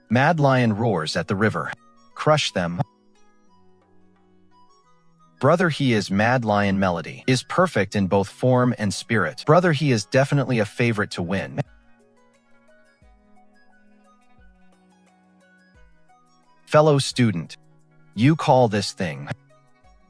Mad lion roars at the river. Crush them. Brother, he is Mad Lion melody. Is perfect in both form and spirit. Brother, he is definitely a favorite to win. Fellow student, you call this thing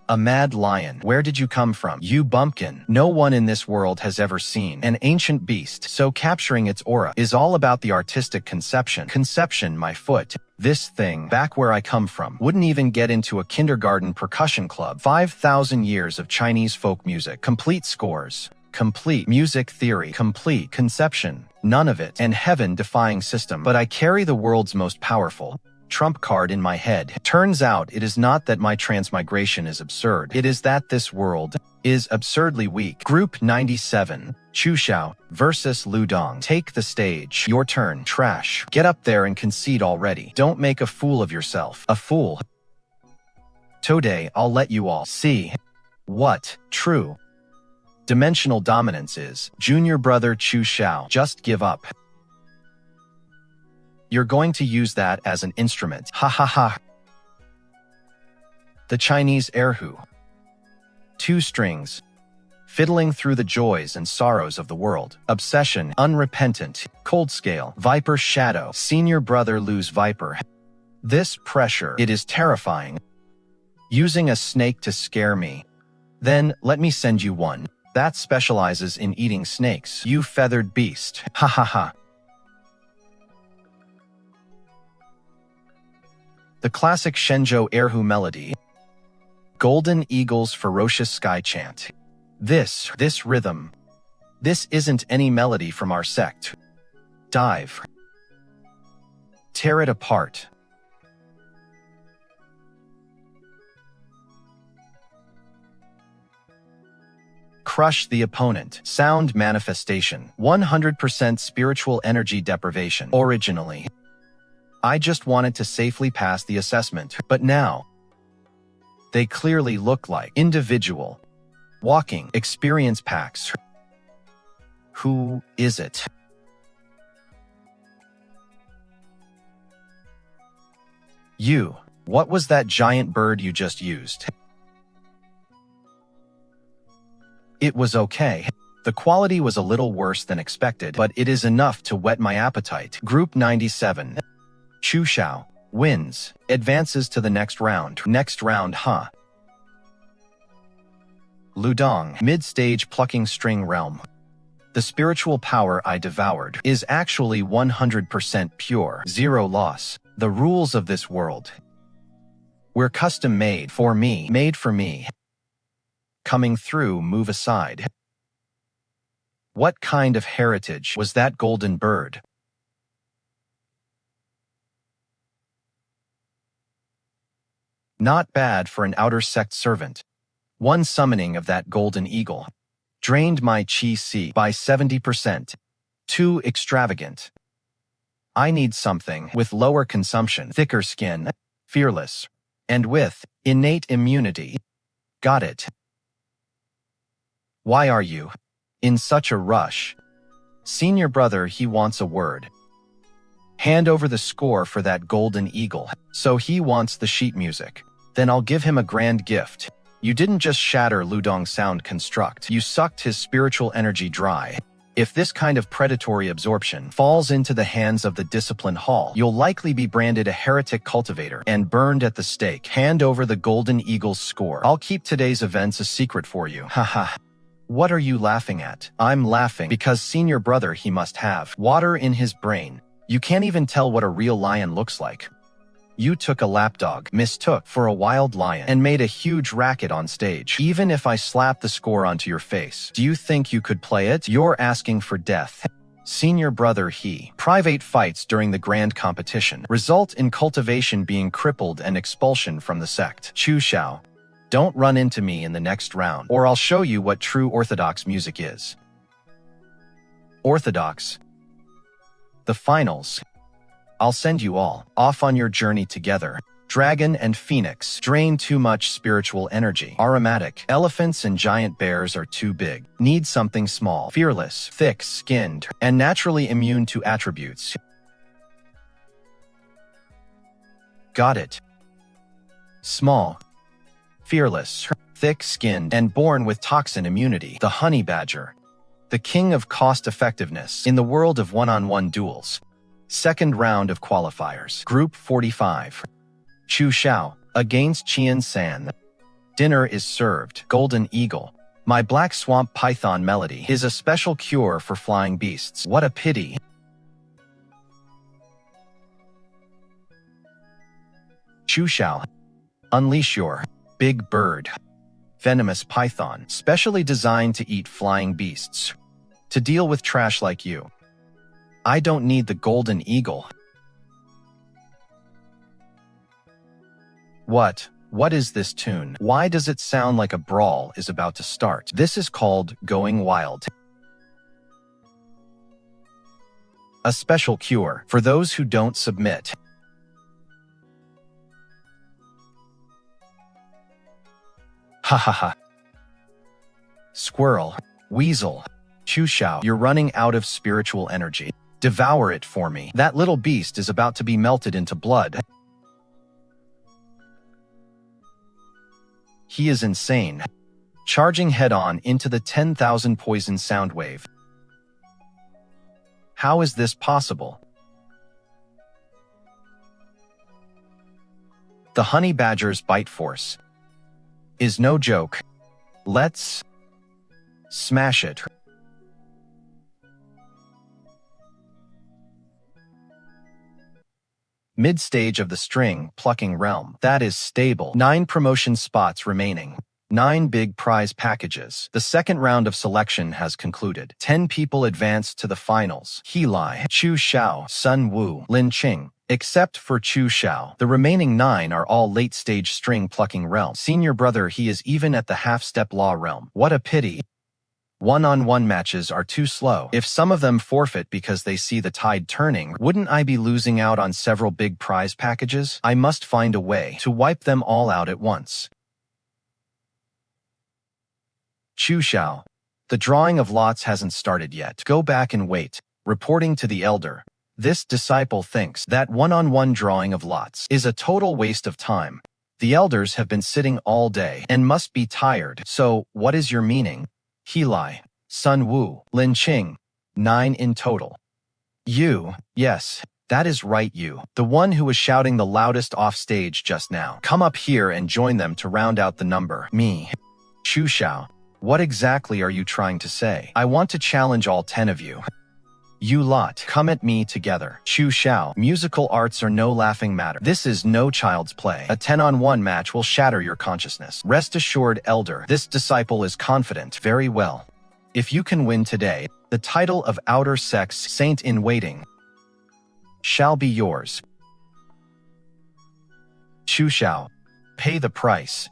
a mad lion. Where did you come from, you bumpkin? No one in this world has ever seen an ancient beast, so capturing its aura is all about the artistic conception. Conception, my foot. This thing, back where I come from, wouldn't even get into a kindergarten percussion club. 5,000 years of Chinese folk music, complete scores, complete music theory, complete conception, none of it, and heaven-defying system. But I carry the world's most powerful trump card in my head. Turns out it is not that my transmigration is absurd. It is that this world is absurdly weak. Group 97, Chu Xiao versus Lu Dong. Take the stage. Your turn, trash. Get up there and concede already. Don't make a fool of yourself. A fool. Today, I'll let you all see what true dimensional dominance is. Junior brother Chu Xiao, just give up. You're going to use that as an instrument. Ha ha ha. The Chinese erhu. 2 strings. Fiddling through the joys and sorrows of the world. Obsession, unrepentant, cold scale, viper shadow, senior brother lose viper. This pressure, it is terrifying. Using a snake to scare me. Then, let me send you one that specializes in eating snakes. You feathered beast. Ha ha ha. The classic Shenzhou erhu melody. Golden Eagle's ferocious sky chant. This rhythm. This isn't any melody from our sect. Dive. Tear it apart. Crush the opponent. Sound manifestation. 100% spiritual energy deprivation. Originally, I just wanted to safely pass the assessment, but now they clearly look like individual walking experience packs. Who is it? You. What was that giant bird you just used? It was okay. The quality was a little worse than expected, but it is enough to whet my appetite. Group 97. Chu Xiao wins, advances to the next round. Next round, huh? Lu Dong, mid-stage plucking string realm. The spiritual power I devoured is actually 100% pure, zero loss. The rules of this world were custom made for me, made for me. Coming through, move aside. What kind of heritage was that golden bird? Not bad for an outer sect servant. One summoning of that golden eagle drained my chi si by 70%. Too extravagant. I need something with lower consumption, thicker skin, fearless, and with innate immunity. Got it. Why are you in such a rush? Senior brother, he wants a word. Hand over the score for that golden eagle. So he wants the sheet music. Then I'll give him a grand gift. You didn't just shatter Lu Dong's sound construct. You sucked his spiritual energy dry. If this kind of predatory absorption falls into the hands of the discipline hall, you'll likely be branded a heretic cultivator and burned at the stake. Hand over the golden eagle's score. I'll keep today's events a secret for you. Haha. What are you laughing at? I'm laughing because senior brother, he must have water in his brain. You can't even tell what a real lion looks like. You took a lapdog, mistook for a wild lion, and made a huge racket on stage. Even if I slap the score onto your face, do you think you could play it? You're asking for death. Senior brother, he. Private fights during the grand competition result in cultivation being crippled and expulsion from the sect. Chu Xiao, don't run into me in the next round, or I'll show you what true orthodox music is. Orthodox. The finals. I'll send you all off on your journey together. Dragon and Phoenix drain too much spiritual energy. Aromatic. Elephants and giant bears are too big. Need something small, fearless, thick-skinned, and naturally immune to attributes. Got it. Small, fearless, thick-skinned, and born with toxin immunity. The honey badger. The king of cost-effectiveness in the world of one-on-one duels. Second round of qualifiers. Group 45. Chu Xiao against Qian San. Dinner is served. Golden Eagle. My black swamp python melody is a special cure for flying beasts. What a pity. Chu Xiao. Unleash your big bird. Venomous python, specially designed to eat flying beasts. To deal with trash like you. I don't need the golden eagle. What is this tune? Why does it sound like a brawl is about to start? This is called going wild. A special cure for those who don't submit. Ha ha ha. Squirrel, weasel, Chu Xiao, you're running out of spiritual energy. Devour it for me. That little beast is about to be melted into blood. He is insane. Charging head-on into the 10,000 poison sound wave. How is this possible? The honey badger's bite force is no joke. Let's smash it. Mid-stage of the string plucking realm. That is stable. 9 promotion spots remaining. 9 big prize packages. The second round of selection has concluded. 10 people advanced to the finals. Healy, Chu Xiao, Sun Wu, Lin Qing. Except for Chu Xiao, the remaining 9 are all late-stage string-plucking realm. Senior brother, he is even at the half-step law realm. What a pity. One-on-one matches are too slow. If some of them forfeit because they see the tide turning, wouldn't I be losing out on several big prize packages? I must find a way to wipe them all out at once. Chu Xiao. The drawing of lots hasn't started yet. Go back and wait. Reporting to the elder. This disciple thinks that one-on-one drawing of lots is a total waste of time. The elders have been sitting all day and must be tired. So, what is your meaning? Healy, Sun Wu, Lin Qing. 9 in total. You, yes, that is right, you. The one who was shouting the loudest off stage just now. Come up here and join them to round out the number. Me. Chu Xiao. What exactly are you trying to say? I want to challenge all 10 of you. You lot, come at me together. Chu Xiao, musical arts are no laughing matter. This is no child's play. A 10-on-1 match will shatter your consciousness. Rest assured, elder, this disciple is confident. Very well. If you can win today, the title of Outer Sects Saint in Waiting shall be yours. Chu Xiao, pay the price.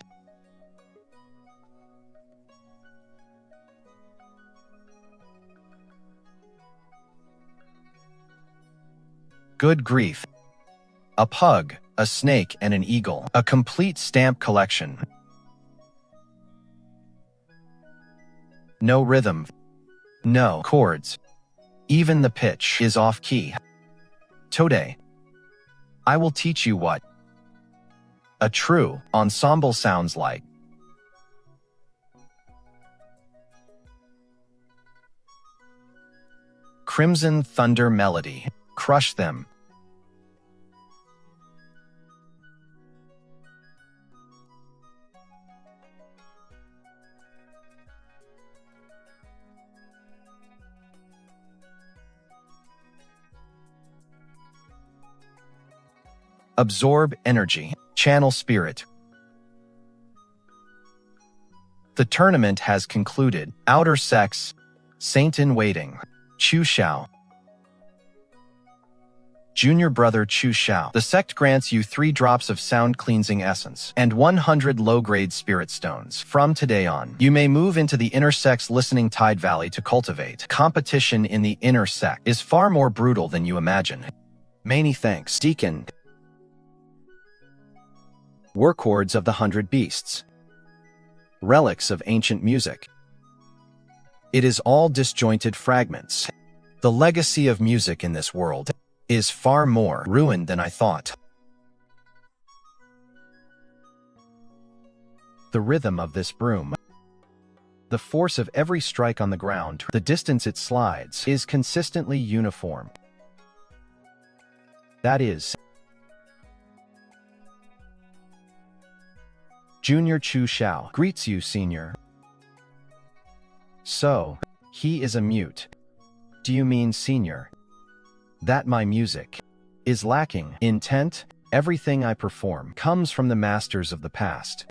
Good grief. A pug, a snake, and an eagle. A complete stamp collection. No rhythm. No chords. Even the pitch is off-key. Today, I will teach you what a true ensemble sounds like. Crimson Thunder Melody. Crush them. Absorb energy. Channel spirit. The tournament has concluded. Outer Sects, Saint in Waiting. Chu Xiao. Junior brother Chu Xiao. The sect grants you 3 drops of sound cleansing essence and 100 low-grade spirit stones. From today on, you may move into the inner sect's listening tide valley to cultivate. Competition in the inner sect is far more brutal than you imagine. Many thanks, Deacon. Workhords of the 100 Beasts. Relics of ancient music. It is all disjointed fragments. The legacy of music in this world is far more ruined than I thought. The rhythm of this broom, the force of every strike on the ground, the distance it slides, is consistently uniform. That is, Junior Chu Xiao greets you, Senior. So, he is a mute. Do you mean, Senior, that my music is lacking intent? Everything I perform comes from the masters of the past.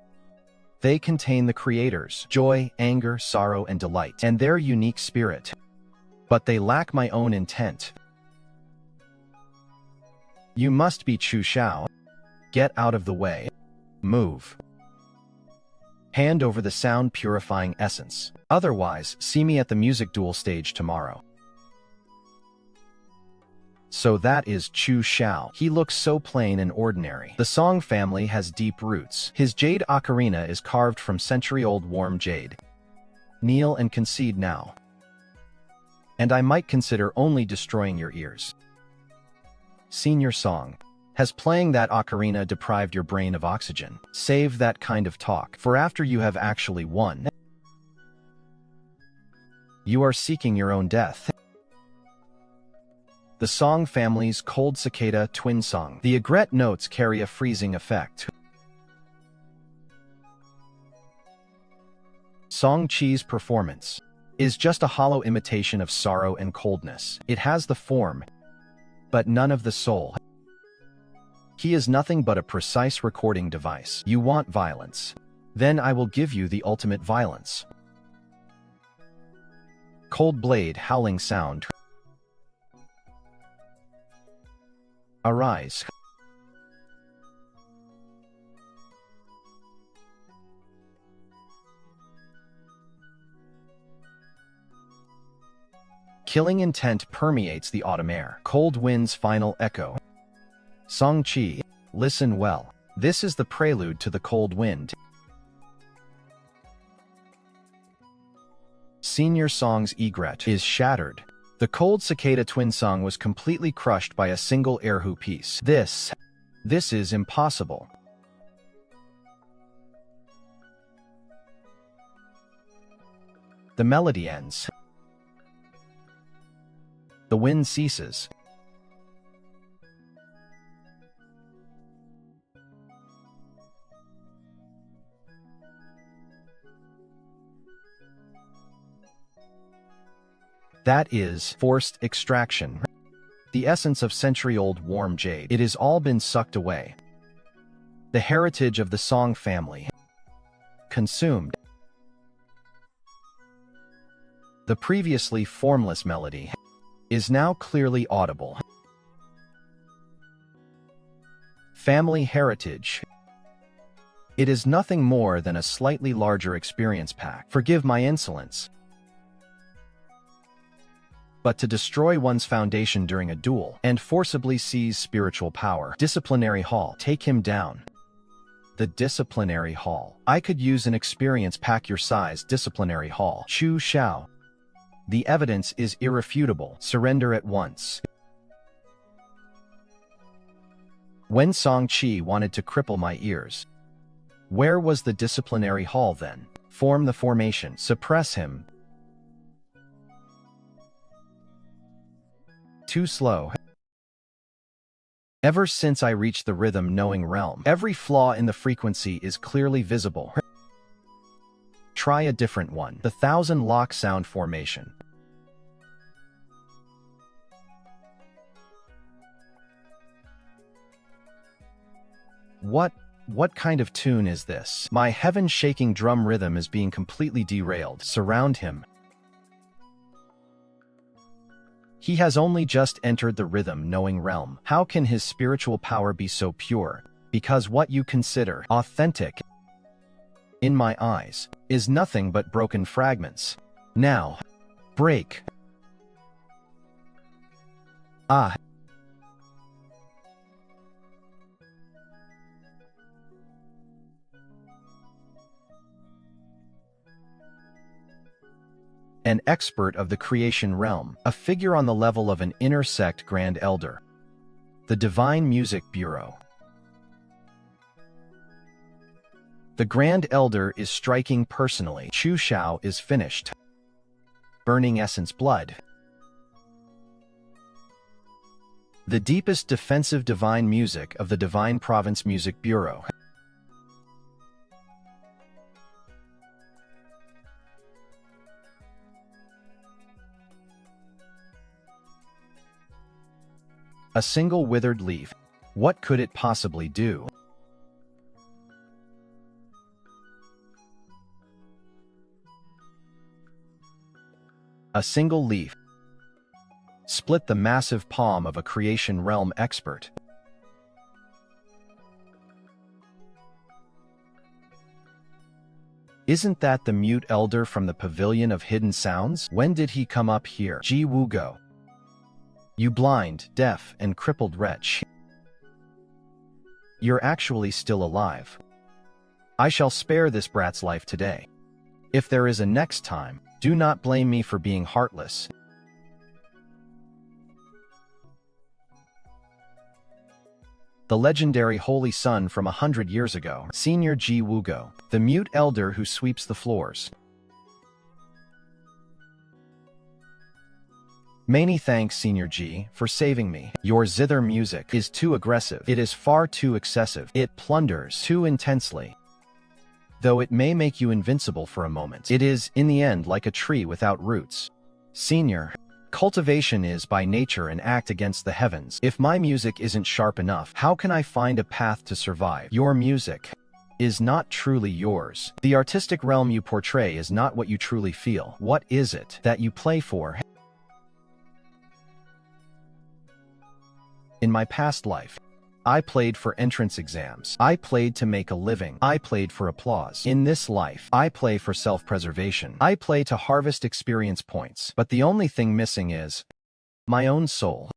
They contain the creators' joy, anger, sorrow, and delight, and their unique spirit. But they lack my own intent. You must be Chu Xiao. Get out of the way. Move. Hand over the sound-purifying essence. Otherwise, see me at the music duel stage tomorrow. So that is Chu Xiao. He looks so plain and ordinary. The Song family has deep roots. His jade ocarina is carved from century-old warm jade. Kneel and concede now. And I might consider only destroying your ears. Senior Song, has playing that ocarina deprived your brain of oxygen? Save that kind of talk, for after you have actually won, you are seeking your own death. The Song family's cold cicada twin song. The aigrette notes carry a freezing effect. Song Chi's performance is just a hollow imitation of sorrow and coldness. It has the form, but none of the soul. He is nothing but a precise recording device. You want violence? Then I will give you the ultimate violence. Cold blade howling sound. Arise. Killing intent permeates the autumn air. Cold wind's final echo. Song Chi, listen well. This is the prelude to the cold wind. Senior Song's egret is shattered. The cold cicada twin song was completely crushed by a single erhu piece. This is impossible. The melody ends. The wind ceases. That is forced extraction. The essence of century-old warm jade. It has all been sucked away. The heritage of the Song family. Consumed. The previously formless melody is now clearly audible. Family heritage. It is nothing more than a slightly larger experience pack. Forgive my insolence. But to destroy one's foundation during a duel and forcibly seize spiritual power. Disciplinary hall. Take him down. The disciplinary hall. I could use an experience pack your size. Disciplinary hall. Chu Xiao. The evidence is irrefutable. Surrender at once. When Song Chi wanted to cripple my ears, where was the disciplinary hall then? Form the formation. Suppress him. Too slow. Ever since I reached the rhythm-knowing realm, every flaw in the frequency is clearly visible. Try a different one. The thousand lock sound formation. What kind of tune is this? My heaven-shaking drum rhythm is being completely derailed. Surround him. He has only just entered the rhythm-knowing realm. How can his spiritual power be so pure? Because what you consider authentic, in my eyes, is nothing but broken fragments. Now, break. Ah. An expert of the creation realm, a figure on the level of an inner sect grand elder. The Divine Music Bureau. The Grand Elder is striking personally. Chu Xiao is finished. Burning essence blood. The deepest defensive divine music of the Divine Province Music Bureau. A single withered leaf. What could it possibly do? A single leaf. Split the massive palm of a creation realm expert. Isn't that the mute elder from the Pavilion of Hidden Sounds? When did he come up here? Ji Wugo. You blind, deaf, and crippled wretch. You're actually still alive. I shall spare this brat's life today. If there is a next time, do not blame me for being heartless. The legendary Holy Sun from 100 years ago, Senior Ji Wugo, the mute elder who sweeps the floors. Many thanks, Senior Ji, for saving me. Your zither music is too aggressive. It is far too excessive. It plunders too intensely. Though it may make you invincible for a moment, it is, in the end, like a tree without roots. Senior, cultivation is by nature an act against the heavens. If my music isn't sharp enough, how can I find a path to survive? Your music is not truly yours. The artistic realm you portray is not what you truly feel. What is it that you play for? In my past life, I played for entrance exams. I played to make a living. I played for applause. In this life, I play for self-preservation. I play to harvest experience points. But the only thing missing is my own soul.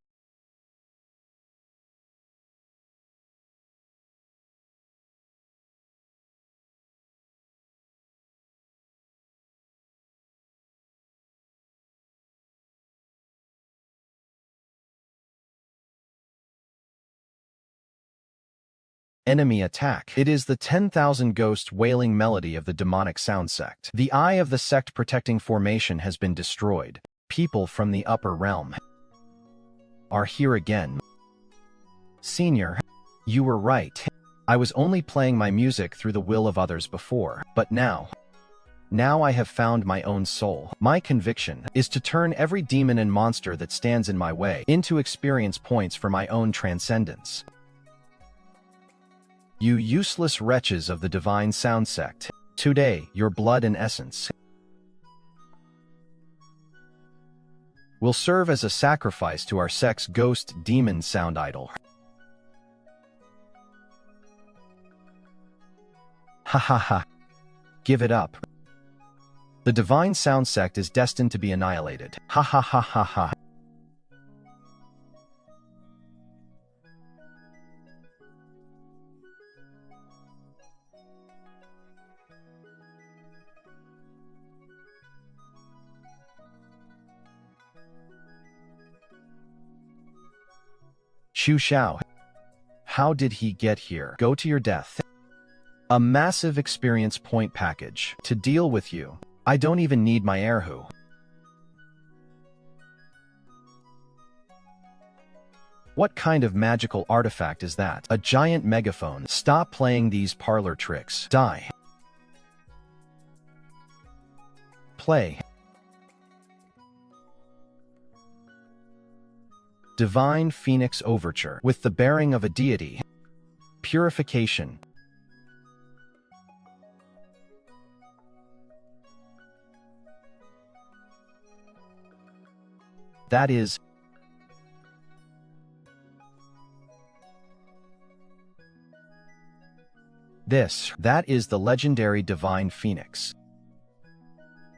Enemy attack. It is the 10,000 ghost wailing melody of the demonic sound sect. The eye of the sect protecting formation has been destroyed. People from the upper realm are here again. Senior, you were right. I was only playing my music through the will of others before, but now I have found my own soul. My conviction is to turn every demon and monster that stands in my way into experience points for my own transcendence. You useless wretches of the divine sound sect, today your blood and essence will serve as a sacrifice to our sect's ghost demon sound idol. Ha ha ha. Give it up. The divine sound sect is destined to be annihilated. Ha ha ha ha ha. Chu Xiao. How did he get here? Go to your death. A massive experience point package. To deal with you, I don't even need my erhu. What kind of magical artifact is that? A giant megaphone. Stop playing these parlor tricks. Die. Play. Divine Phoenix Overture. With the bearing of a deity. Purification. That is that is the legendary Divine Phoenix.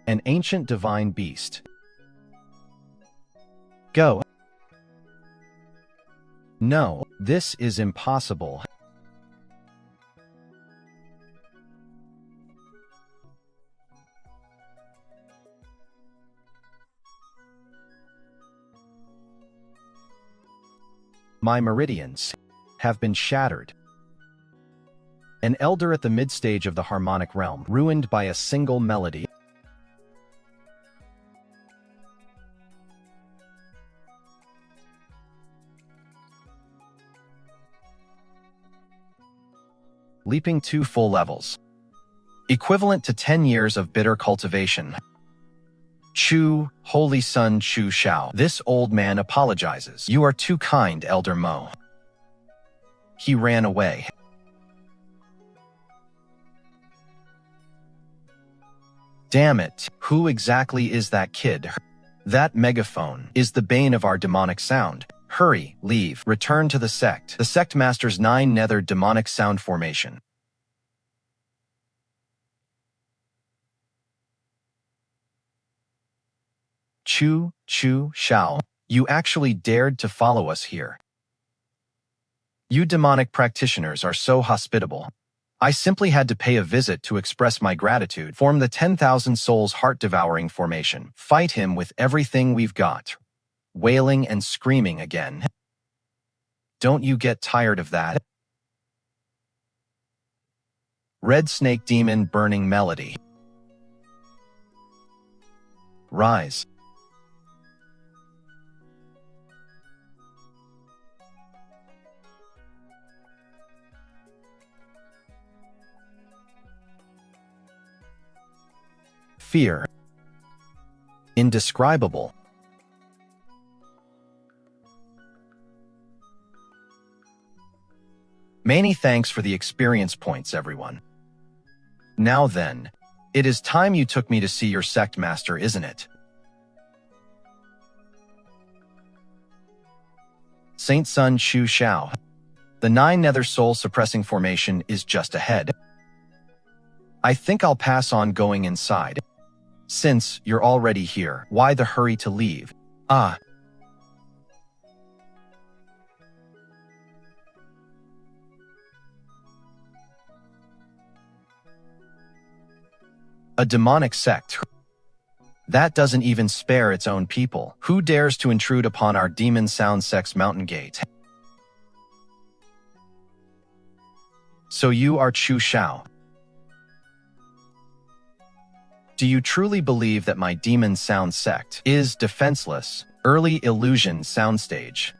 An ancient divine beast. Go. No, this is impossible. My meridians have been shattered. An elder at the mid-stage of the harmonic realm, ruined by a single melody. Leaping 2 full levels. Equivalent to 10 years of bitter cultivation. Chu, holy son Chu Xiao. This old man apologizes. You are too kind, Elder Mo. He ran away. Damn it, who exactly is that kid? That megaphone is the bane of our demonic sound. Hurry, leave, return to the sect. The sect masters 9 nether demonic sound formation. Chu Xiao, you actually dared to follow us here. You demonic practitioners are so hospitable. I simply had to pay a visit to express my gratitude. Form the 10,000 souls heart-devouring formation. Fight him with everything we've got. Wailing and screaming again. Don't you get tired of that? Red Snake Demon Burning Melody. Rise. Fear. Indescribable. Many thanks for the experience points, everyone. Now then, it is time you took me to see your sect master, isn't it? Saint Sun Chu Xiao. The 9 nether soul suppressing formation is just ahead. I think I'll pass on going inside. Since you're already here, why the hurry to leave? Ah. A demonic sect. That doesn't even spare its own people. Who dares to intrude upon our demon sound sect's mountain gate? So you are Chu Xiao. Do you truly believe that my demon sound sect is defenseless, early illusion soundstage,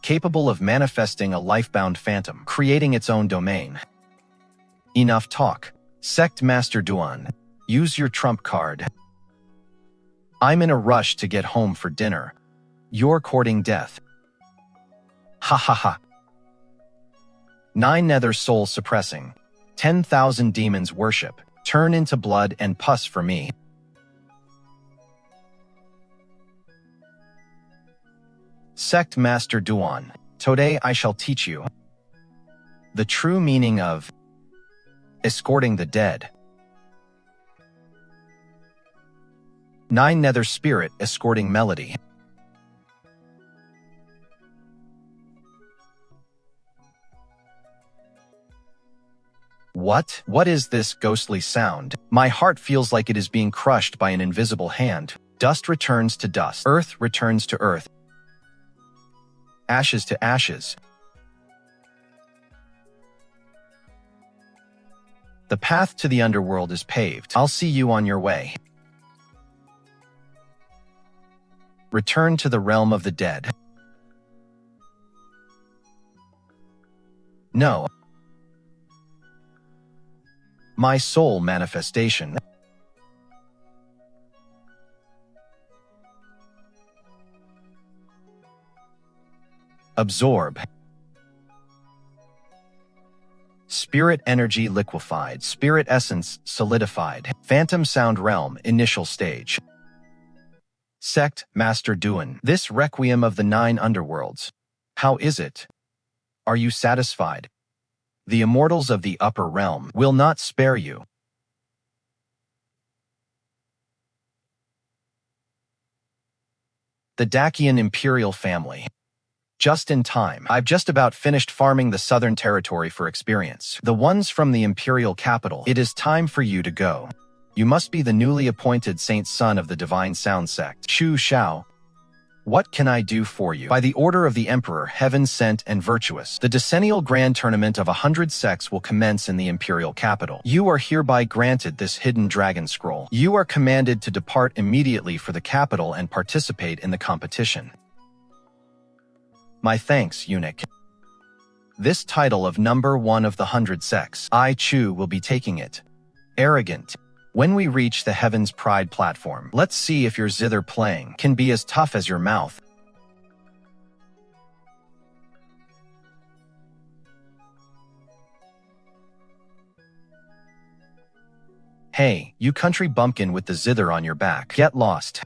capable of manifesting a lifebound phantom, creating its own domain? Enough talk. Sect Master Duan, use your trump card. I'm in a rush to get home for dinner. You're courting death. Ha ha ha. 9 nether soul suppressing. 10,000 demons worship. Turn into blood and pus for me. Sect Master Duan, today I shall teach you the true meaning of escorting the dead. 9 nether spirit escorting melody. What? What is this ghostly sound? My heart feels like it is being crushed by an invisible hand. Dust returns to dust. Earth returns to earth. Ashes to ashes. The path to the underworld is paved. I'll see you on your way. Return to the realm of the dead. No. My soul manifestation. Absorb. Spirit energy liquefied. Spirit essence solidified. Phantom sound realm initial stage. Sect Master Duan. This requiem of the 9 underworlds. How is it? Are you satisfied? The immortals of the upper realm will not spare you. The Dacian Imperial family. Just in time. I've just about finished farming the southern territory for experience. The ones from the Imperial Capital. It is time for you to go. You must be the newly appointed Saint Son of the Divine Sound Sect. Chu Xiao. What can I do for you? By the order of the Emperor, heaven sent and virtuous, the decennial grand tournament of 100 sects will commence in the Imperial Capital. You are hereby granted this hidden dragon scroll. You are commanded to depart immediately for the capital and participate in the competition. My thanks, eunuch. This title of number 1 of the 100 sects, I, Chu, will be taking it. Arrogant. When we reach the Heaven's Pride platform, let's see if your zither playing can be as tough as your mouth. Hey, you country bumpkin with the zither on your back, get lost.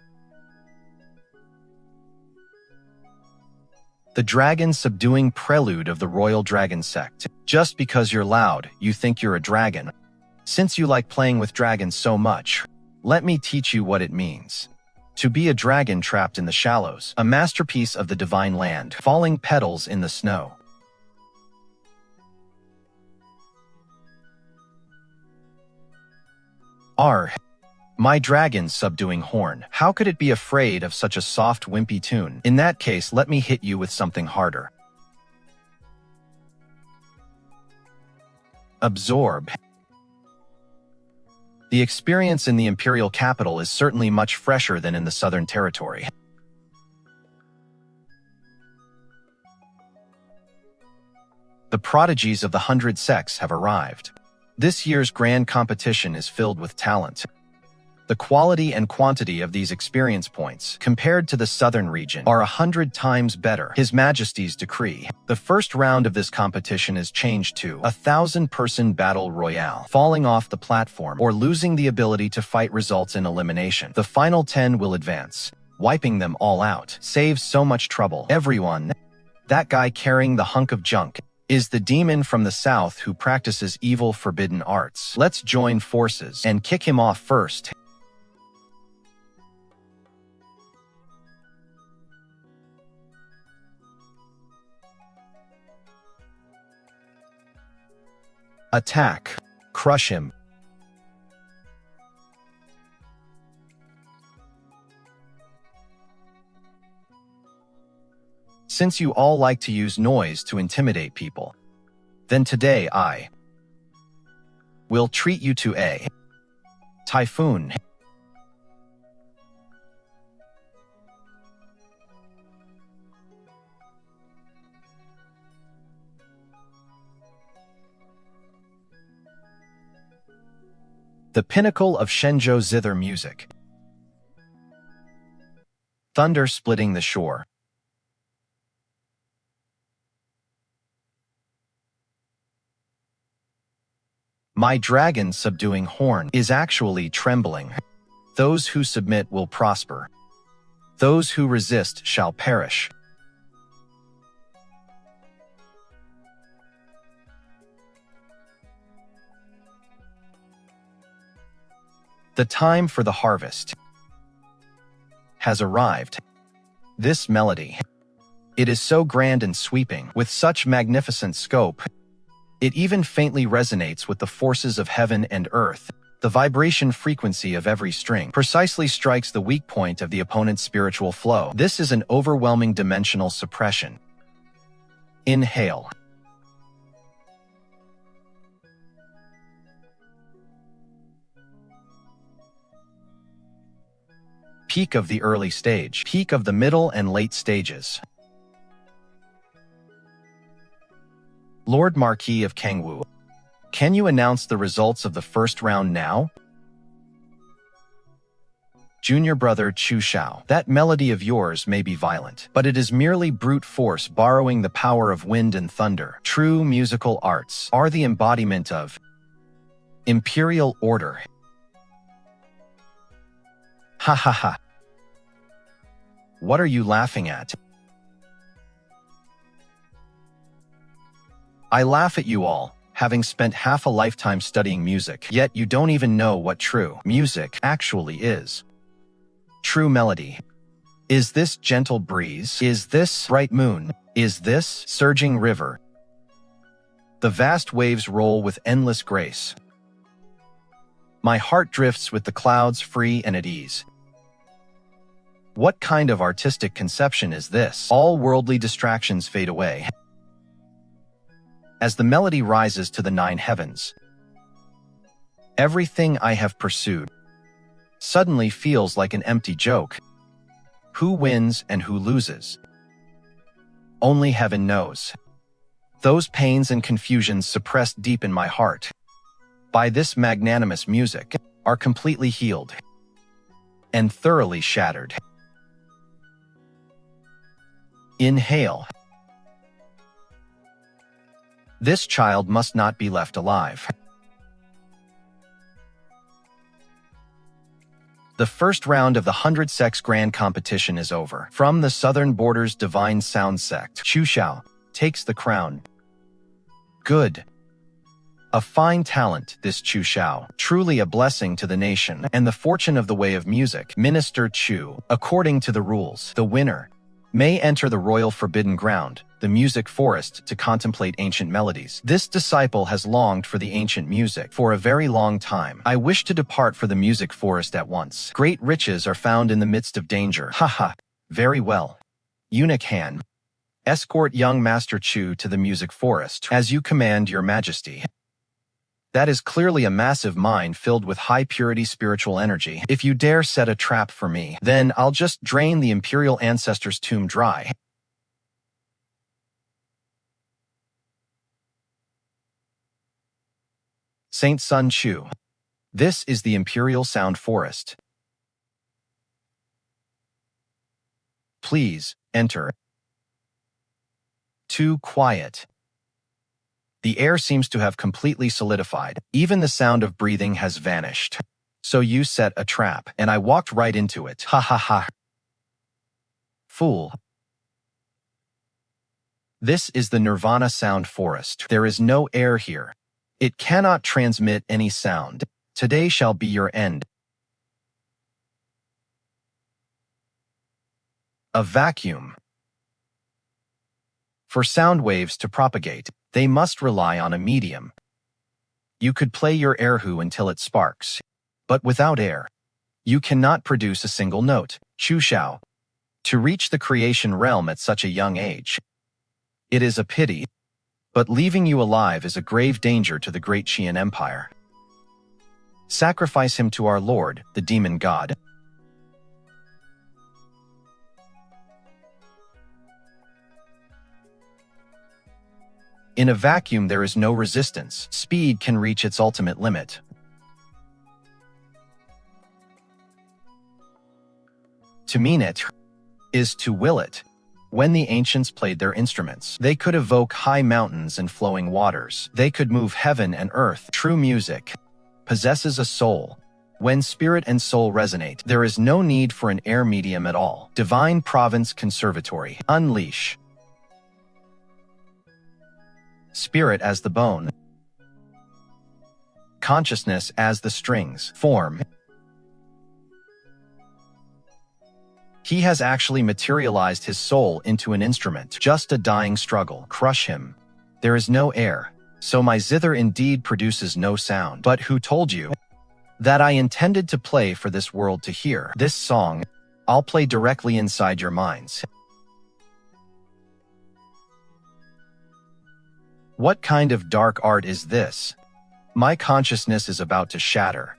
The dragon subduing prelude of the royal dragon sect. Just because you're loud, you think you're a dragon. Since you like playing with dragons so much, let me teach you what it means. To be a dragon trapped in the shallows, a masterpiece of the divine land, falling petals in the snow. R. My dragon subduing horn. How could it be afraid of such a soft, wimpy tune? In that case, let me hit you with something harder. Absorb. The experience in the Imperial Capital is certainly much fresher than in the Southern Territory. The prodigies of the 100 sects have arrived. This year's grand competition is filled with talent. The quality and quantity of these experience points, compared to the southern region, are 100 times better. His Majesty's decree. The first round of this competition is changed to a 1,000-person battle royale. Falling off the platform or losing the ability to fight results in elimination. The final 10 will advance. Wiping them all out saves so much trouble. Everyone. That guy carrying the hunk of junk is the demon from the south who practices evil forbidden arts. Let's join forces and kick him off first. Attack. Crush him. Since you all like to use noise to intimidate people, then today I will treat you to a typhoon. The pinnacle of Shenzhou zither music. Thunder splitting the shore. My dragon subduing horn is actually trembling. Those who submit will prosper. Those who resist shall perish. The time for the harvest has arrived. This melody, it is so grand and sweeping, with such magnificent scope. It even faintly resonates with the forces of heaven and earth. The vibration frequency of every string precisely strikes the weak point of the opponent's spiritual flow. This is an overwhelming dimensional suppression. Inhale. Peak of the early stage, peak of the middle and late stages. Lord Marquis of Kangwu, can you announce the results of the first round now? Junior brother Chu Xiao, that melody of yours may be violent, but it is merely brute force borrowing the power of wind and thunder. True musical arts are the embodiment of imperial order. Ha ha ha. What are you laughing at? I laugh at you all, having spent half a lifetime studying music, yet you don't even know what true music actually is. True melody. Is this gentle breeze? Is this bright moon? Is this surging river? The vast waves roll with endless grace. My heart drifts with the clouds free and at ease. What kind of artistic conception is this? All worldly distractions fade away as the melody rises to the 9 heavens. Everything I have pursued suddenly feels like an empty joke. Who wins and who loses? Only heaven knows. Those pains and confusions suppressed deep in my heart by this magnanimous music are completely healed and thoroughly shattered. Inhale. This child must not be left alive. The first round of the 100 Sects Grand Competition is over. From the Southern Borders Divine Sound Sect, Chu Xiao takes the crown. Good. A fine talent, this Chu Xiao. Truly a blessing to the nation and the fortune of the way of music. Minister Chu. According to the rules, the winner may enter the royal forbidden ground, the music forest, to contemplate ancient melodies. This disciple has longed for the ancient music for a very long time. I wish to depart for the music forest at once. Great riches are found in the midst of danger. Haha. Very well. Eunuch Han. Escort young Master Chu to the music forest, as you command, your majesty. That is clearly a massive mine filled with high-purity spiritual energy. If you dare set a trap for me, then I'll just drain the imperial ancestor's tomb dry. Saint Sun Chu. This is the Imperial Sound Forest. Please, enter. Too quiet. The air seems to have completely solidified. Even the sound of breathing has vanished. So you set a trap, and I walked right into it. Ha ha ha. Fool. This is the Nirvana Sound Forest. There is no air here. It cannot transmit any sound. Today shall be your end. A vacuum. For sound waves to propagate, they must rely on a medium. You could play your erhu until it sparks, but without air, you cannot produce a single note. Chu Xiao. To reach the creation realm at such a young age. It is a pity, but leaving you alive is a grave danger to the great Qian Empire. Sacrifice him to our Lord, the demon god. In a vacuum there is no resistance. Speed can reach its ultimate limit. To mean it is to will it. When the ancients played their instruments, they could evoke high mountains and flowing waters. They could move heaven and earth. True music possesses a soul. When spirit and soul resonate, there is no need for an air medium at all. Divine Province Conservatory. Unleash. Spirit as the bone. Consciousness as the strings. Form. He has actually materialized his soul into an instrument. Just a dying struggle. Crush him. There is no air, so my zither indeed produces no sound. But who told you that I intended to play for this world to hear? This song, I'll play directly inside your minds. What kind of dark art is this? My consciousness is about to shatter.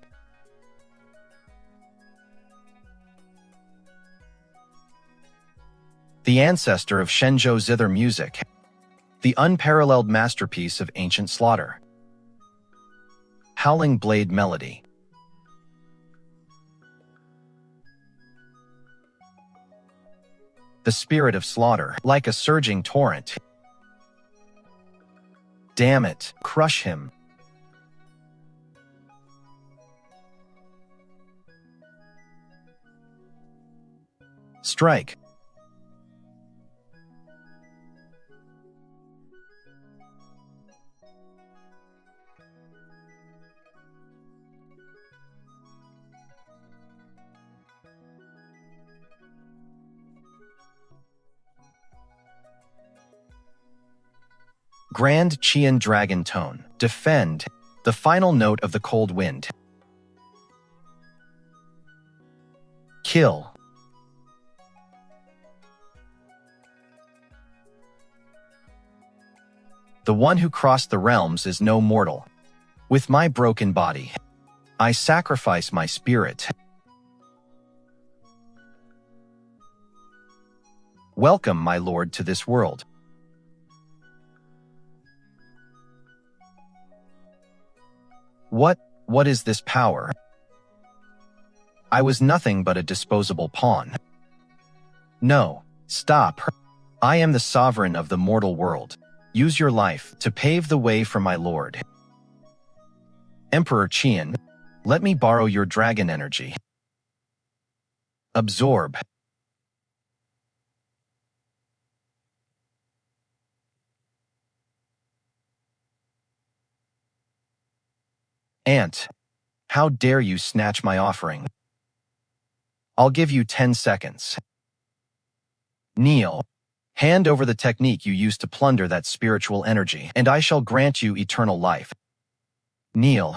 The ancestor of Shenzhou zither music, the unparalleled masterpiece of ancient slaughter. Howling blade melody. The spirit of slaughter, like a surging torrent. Damn it, crush him. Strike. Grand Qian Dragon Tone. Defend. The final note of the cold wind. Kill. The one who crossed the realms is no mortal. With my broken body, I sacrifice my spirit. Welcome, my lord, to this world. What is this power? I was nothing but a disposable pawn. No, stop. I am the sovereign of the mortal world. Use your life to pave the way for my lord. Emperor Qian, let me borrow your dragon energy. Absorb. Ant, how dare you snatch my offering? I'll give you 10 seconds. Kneel. Hand over the technique you used to plunder that spiritual energy, and I shall grant you eternal life. Kneel.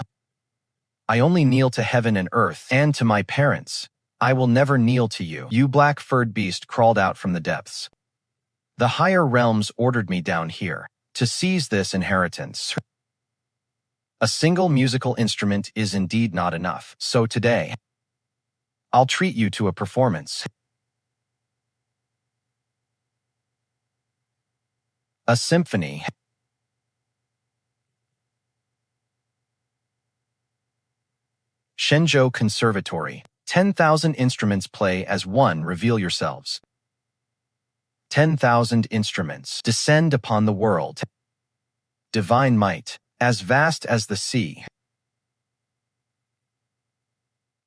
I only kneel to heaven and earth, and to my parents. I will never kneel to you. You black-furred beast crawled out from the depths. The higher realms ordered me down here to seize this inheritance. A single musical instrument is indeed not enough, so today, I'll treat you to a performance. A symphony. Shenzhou Conservatory. 10,000 instruments play as one. Reveal yourselves. 10,000 instruments descend upon the world. Divine might, as vast as the sea.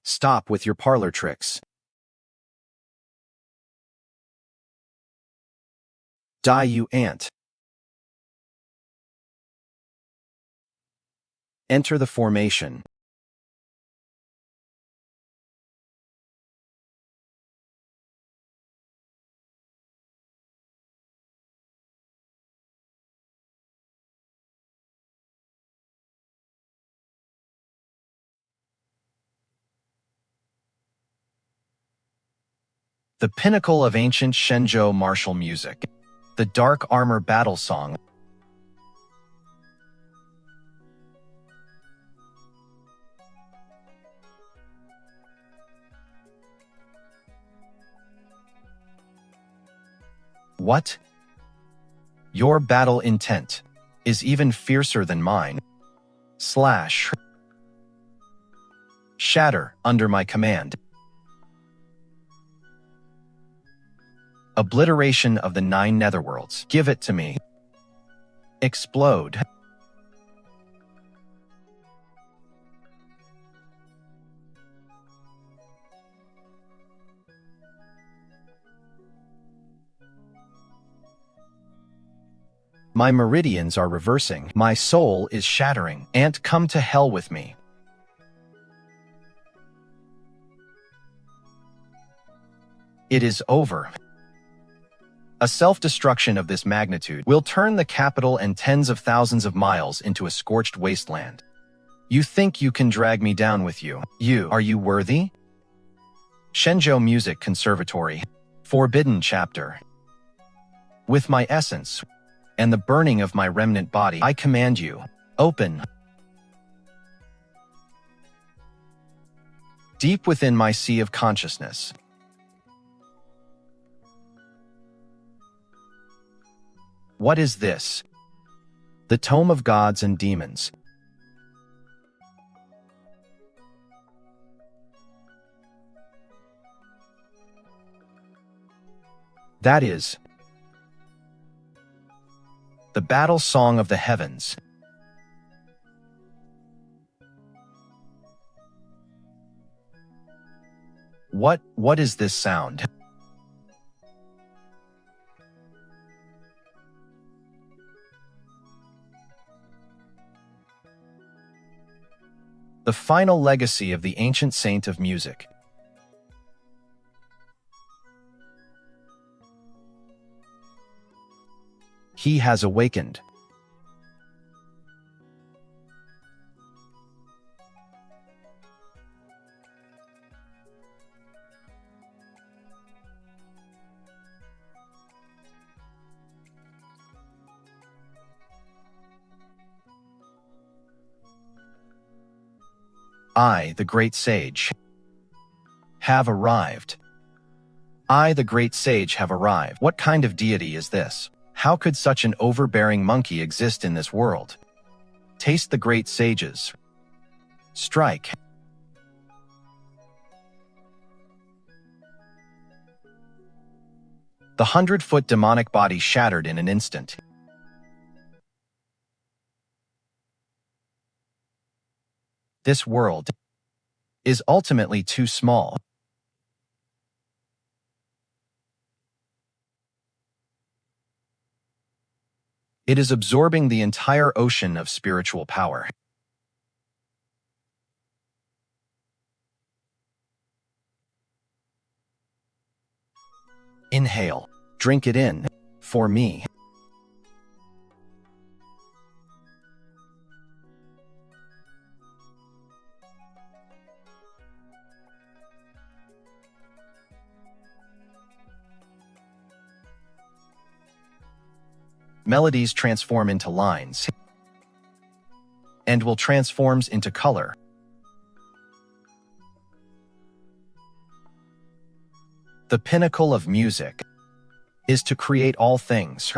Stop with your parlor tricks. Die, you ant. Enter the formation. The pinnacle of ancient Shenzhou martial music. The Dark Armor Battle Song. What? Your battle intent is even fiercer than mine. Slash. Shatter under my command. Obliteration of the 9 netherworlds. Give it to me. Explode. My meridians are reversing. My soul is shattering. Ant, come to hell with me. It is over. A self-destruction of this magnitude will turn the capital and tens of thousands of miles into a scorched wasteland. You think you can drag me down with you? Are you worthy? Shenzhou Music Conservatory. Forbidden Chapter. With my essence and the burning of my remnant body, I command you, open. Deep within my sea of consciousness. What is this? The Tome of Gods and Demons. That is the battle song of the heavens. What is this sound? The final legacy of the ancient saint of music. He has awakened. I, the great sage, have arrived. I, the great sage, have arrived. What kind of deity is this? How could such an overbearing monkey exist in this world? Taste the great sages. Strike. The 100-foot demonic body shattered in an instant. This world is ultimately too small. It is absorbing the entire ocean of spiritual power. Inhale. Drink it in. For me. Melodies transform into lines and will transforms into color. The pinnacle of music is to create all things.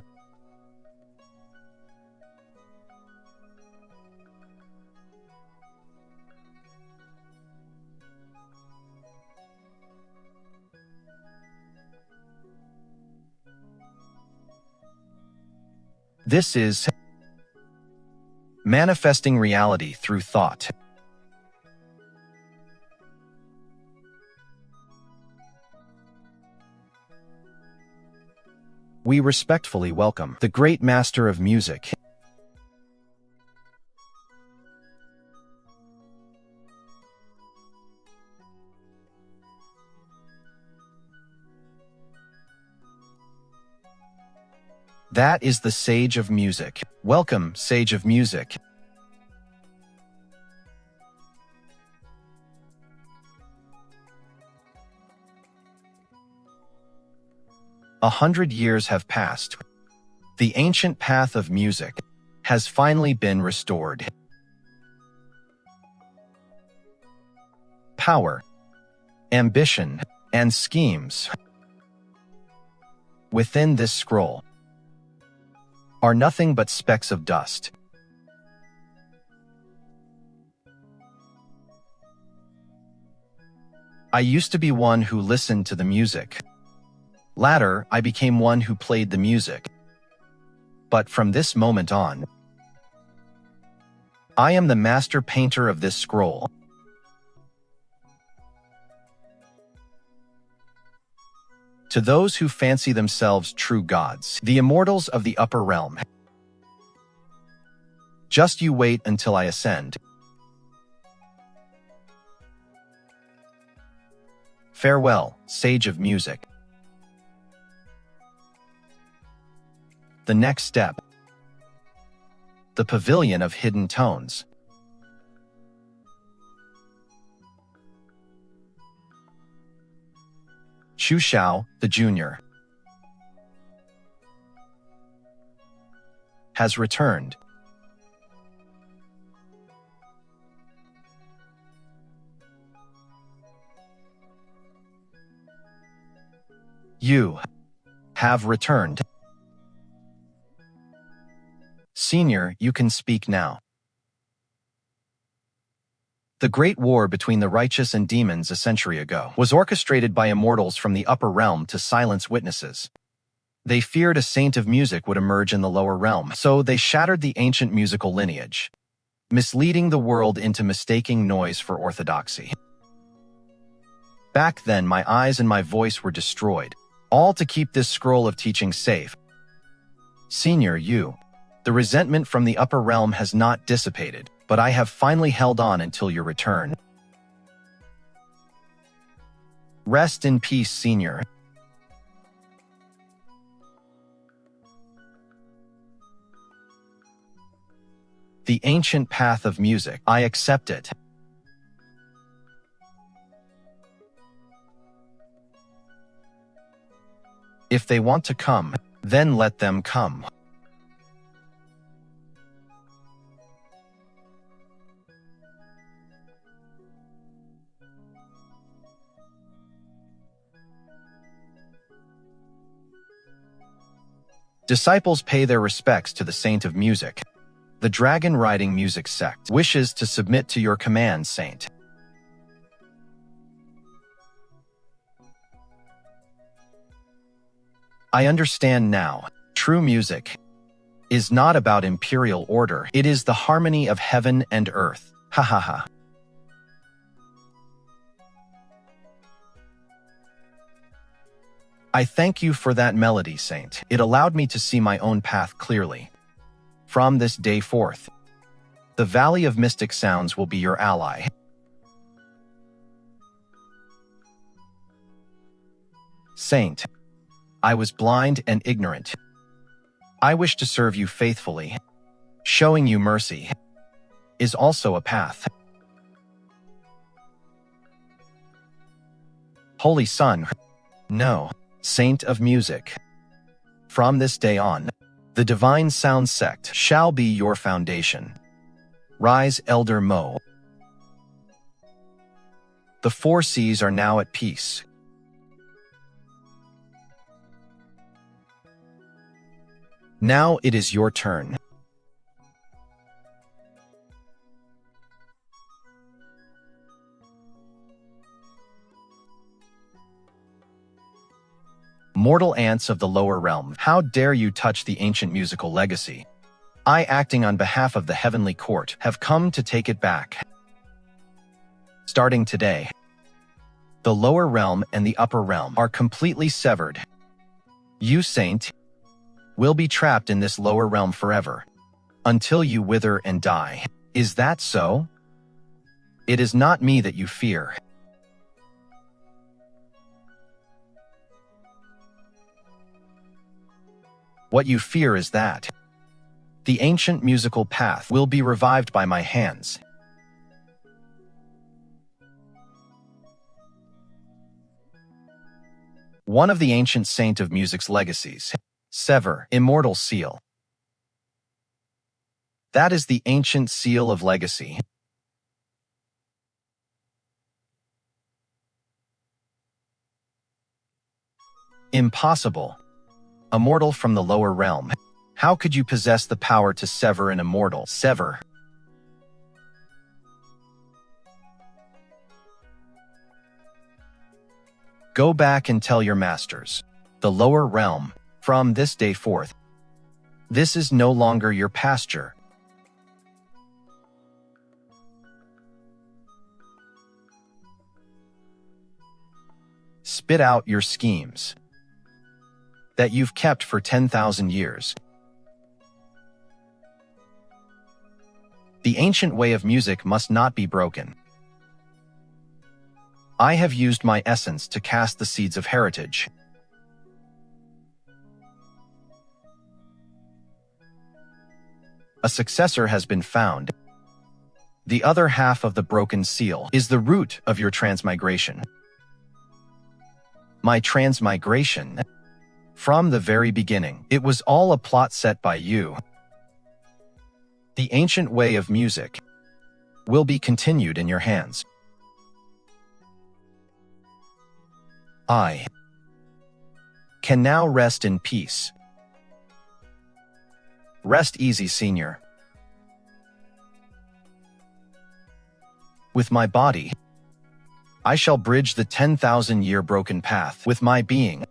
This is manifesting reality through thought. We respectfully welcome the great master of music. That is the Sage of Music. Welcome, Sage of Music. A 100 years have passed. The ancient path of music has finally been restored. Power, ambition, and schemes within this scroll are nothing but specks of dust. I used to be one who listened to the music. Latter, I became one who played the music. But from this moment on, I am the master painter of this scroll. To those who fancy themselves true gods, the immortals of the upper realm, just you wait until I ascend. Farewell, Sage of Music. The next step. The Pavilion of Hidden Tones. Chu Xiao, the Junior, has returned. You have returned. Senior, you can speak now. The Great War between the righteous and demons a century ago was orchestrated by immortals from the upper realm to silence witnesses. They feared a saint of music would emerge in the lower realm, so they shattered the ancient musical lineage, misleading the world into mistaking noise for orthodoxy. Back then, my eyes and my voice were destroyed, all to keep this scroll of teaching safe. Senior, the resentment from the upper realm has not dissipated, but I have finally held on until your return. Rest in peace, Senior. The ancient path of music, I accept it. If they want to come, then let them come. Disciples pay their respects to the Saint of Music. The dragon-riding music sect wishes to submit to your command, Saint. I understand now. True music is not about imperial order. It is the harmony of heaven and earth. Ha ha ha. I thank you for that melody, Saint. It allowed me to see my own path clearly. From this day forth, the Valley of Mystic Sounds will be your ally. Saint, I was blind and ignorant. I wish to serve you faithfully. Showing you mercy is also a path. Holy Son, no, Saint of Music. From this day on, the Divine Sound Sect shall be your foundation. Rise, Elder Mo. The four seas are now at peace. Now it is your turn. Mortal ants of the lower realm, how dare you touch the ancient musical legacy? I, acting on behalf of the heavenly court, have come to take it back. Starting today, the lower realm and the upper realm are completely severed. You, Saint, will be trapped in this lower realm forever, until you wither and die. Is that so? It is not me that you fear. What you fear is that the ancient musical path will be revived by my hands. One of the ancient saint of music's legacies, sever, immortal seal. That is the ancient seal of legacy. Impossible. Immortal from the lower realm. How could you possess the power to sever an immortal? Sever. Go back and tell your masters, the lower realm, from this day forth, this is no longer your pasture. Spit out your schemes that you've kept for 10,000 years. The ancient way of music must not be broken. I have used my essence to cast the seeds of heritage. A successor has been found. The other half of the broken seal is the root of your transmigration. My transmigration? From the very beginning, it was all a plot set by you. The ancient way of music will be continued in your hands. I can now rest in peace. Rest easy, Senior. With my body, I shall bridge the 10,000-year broken path. With my being,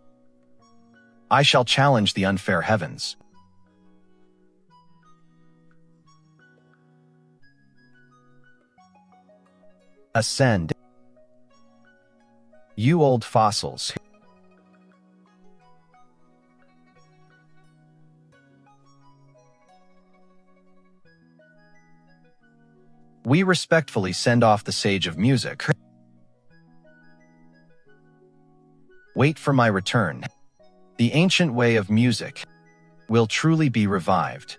I shall challenge the unfair heavens. Ascend. You old fossils. We respectfully send off the Sage of Music. Wait for my return. The ancient way of music will truly be revived.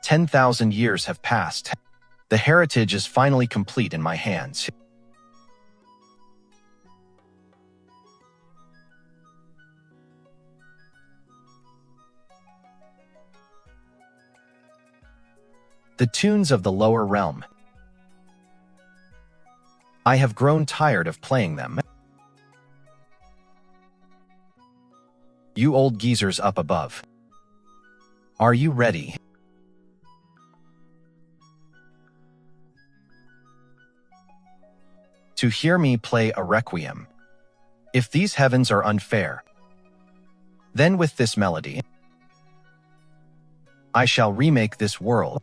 "10,000 years have passed. The heritage is finally complete in my hands. The tunes of the lower realm. I have grown tired of playing them. You old geezers up above. Are you ready? To hear me play a requiem. If these heavens are unfair, then with this melody, I shall remake this world.